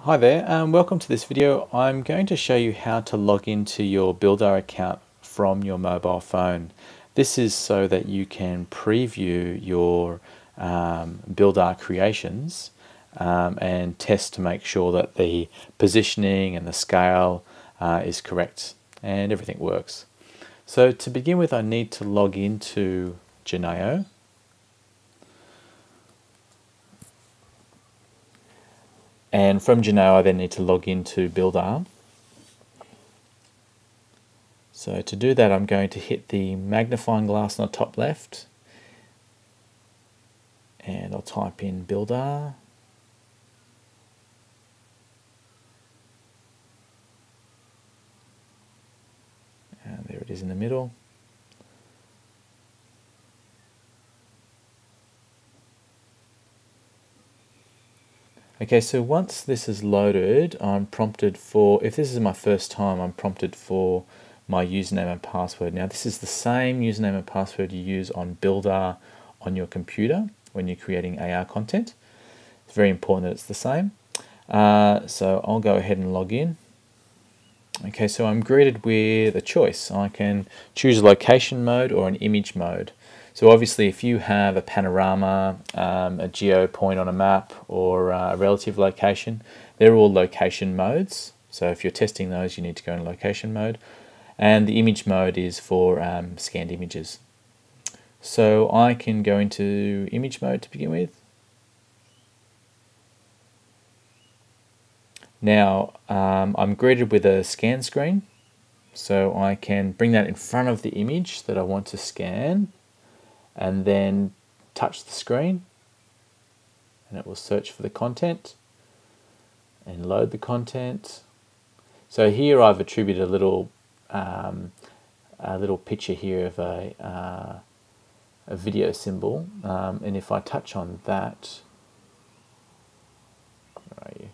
Hi there, welcome to this video. I'm going to show you how to log into your buildar account from your mobile phone. This is so that you can preview your buildar creations and test to make sure that the positioning and the scale is correct and everything works. So to begin with, I need to log into Geneo. And from Geneo, I then need to log into buildar. So to do that, I'm going to hit the magnifying glass on the top left, and I'll type in buildar. And there it is in the middle. Okay, so once this is loaded, I'm prompted for, if this is my first time, I'm prompted for my username and password. Now this is the same username and password you use on buildar on your computer when you're creating AR content. It's very important that it's the same. So I'll go ahead and log in. Okay, so I'm greeted with a choice. I can choose a location mode or an image mode. So obviously if you have a panorama, a geo point on a map, or a relative location, they're all location modes. So if you're testing those, you need to go in location mode. And the image mode is for scanned images. So I can go into image mode to begin with. Now I'm greeted with a scan screen. So I can bring that in front of the image that I want to scan, and then touch the screen, and it will search for the content and load the content. So here I've attributed a little picture here of a video symbol, and if I touch on that, where are you?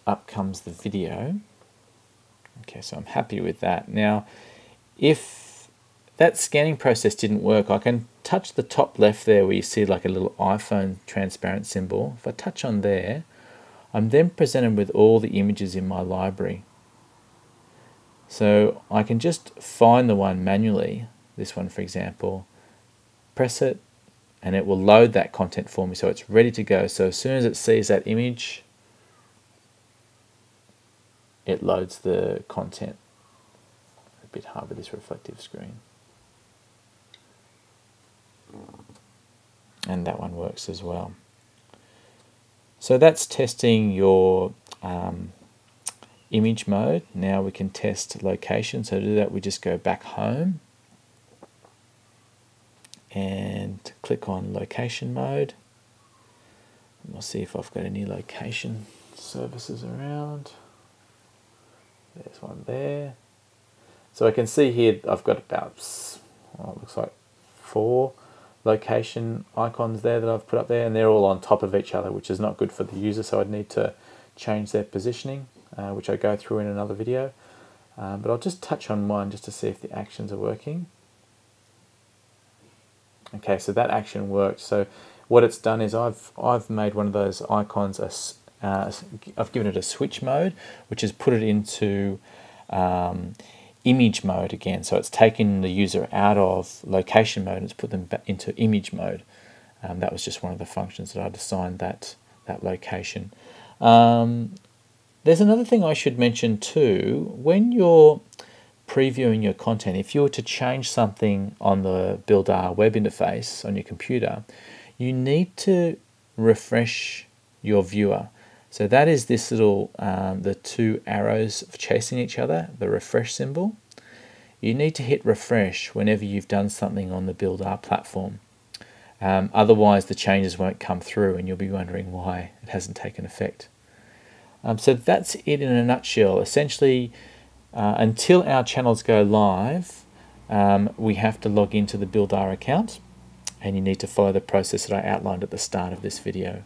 Up comes the video. Okay, so I'm happy with that. Now, if that scanning process didn't work, I can touch the top left there where you see like a little iPhone transparent symbol. If I touch on there, I'm then presented with all the images in my library. So I can just find the one manually, this one for example, press it, and it will load that content for me so it's ready to go. So as soon as it sees that image, it loads the content. A bit hard with this reflective screen. And that one works as well. So that's testing your image mode. Now we can test location. So to do that, we just go back home and click on location mode. And we'll see if I've got any location services around. There's one there. So I can see here I've got about, well, it looks like 4 location icons there that I've put up there, and they're all on top of each other, which is not good for the user, so I'd need to change their positioning, which I go through in another video. But I'll just touch on one just to see if the actions are working. Okay, so that action worked. So what it's done is I've made one of those icons, I've given it a switch mode, which has put it into image mode again. So it's taken the user out of location mode and it's put them back into image mode. That was just one of the functions that I'd assigned that location. There's another thing I should mention too. When you're previewing your content, if you were to change something on the buildar web interface on your computer, you need to refresh your viewer. So that is this little, the 2 arrows chasing each other, the refresh symbol. You need to hit refresh whenever you've done something on the buildar platform. Otherwise the changes won't come through and you'll be wondering why it hasn't taken effect. So that's it in a nutshell. Essentially, until our channels go live, we have to log into the buildar account, and you need to follow the process that I outlined at the start of this video.